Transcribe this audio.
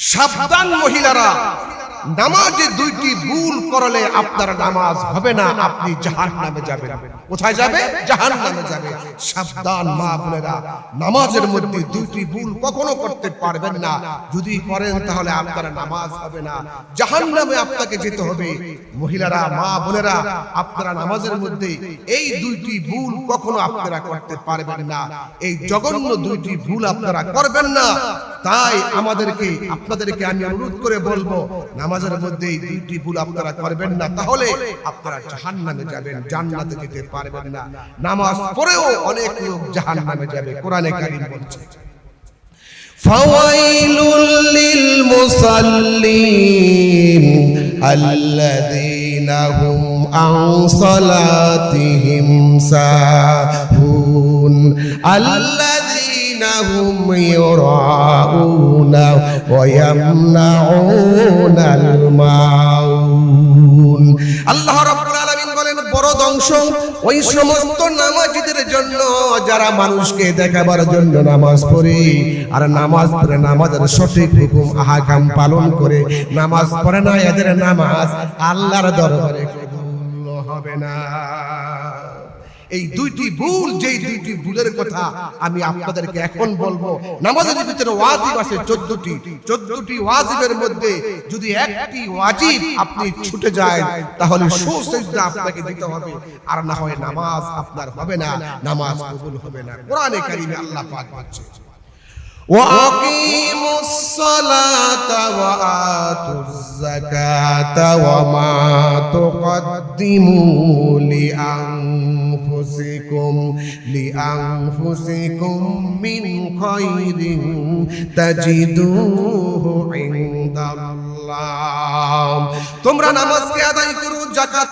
সাবধান মহিলারা, নামাজে দুইটি ভুল করলে আপনার নামাজ হবে না, আপনি জাহান্নামে যাবেন। কোথায় যাবে? জাহান্নামে যাবে। সাবধান মা বোনেরা, নামাজের মধ্যে দুইটি ভুল কখনো করতে পারবেন না। যদি করেন তাহলে আপনার নামাজ হবে না, জাহান্নামে আপনাকে যেতে হবে। মহিলারা, মা বোনেরা, আপনারা নামাজের মধ্যে এই দুইটি ভুল কখনো আপনারা করতে পারবেন না। এই জঘন্য দুইটি ভুল আপনারা করবেন না। তাই আপনাদেরকে আমি অনুরোধ করে বলবো, নামাজের মধ্যে এই দুইটি ভুল আপনারা করবেন না, তাহলে আপনারা জাহান্নামে যাবেন, জান্নাতে যেতে পারবেন না। নামাজ পড়েও অনেক লোক জাহান্নামে যাবে। কোরআনে কারীম বলছে, ফাওয়াইলুল লিল মুসাল্লিন আল্লাযীনা হুম আন সালাতিহিম সাহুন আল্লাযীনা হুম ইউরাউনা ওয়া ইয়ামনাউনাল মাউন। আল্লাহ রাব্বুল আলামিন বলেন, বড় ধ্বংস ওই সমস্ত নামাজীদের জন্য যারা মানুষকে দেখাবার জন্য নামাজ পড়ে, আর নামাজ পড়ে নামাজের সঠিক হুকুম আহকাম পালন করে নামাজ পড়ে না, এদের নামাজ আল্লাহর দরবারে কবুল হবে না। এই দুইটি ভুল, যেই দুইটি ভুলের কথা আমি আপনাদেরকে এখন বলবো। নামাজের ভিতরে ওয়াজিব আছে 14টি ওয়াজিবের মধ্যে যদি একটি ওয়াজিব আপনি ছুটে যায়, তাহলে সুসজদা আপনাকে দিতে হবে, আর না হয় নামাজ আপনার হবে না, নামাজ কবুল হবে না। কোরআনে কারীমে আল্লাহ পাক বলছে, وَأَقِيمُوا الصَّلَاةَ وَآتُوا الزَّكَاةَ وَمَا تُقَدِّمُوا لِأَنفُسِكُم مِّنْ خَيْرٍ تَجِدُوهُ عِندَ اللَّهِ। তোমরা নামাজকে আদায় করো, যাকাত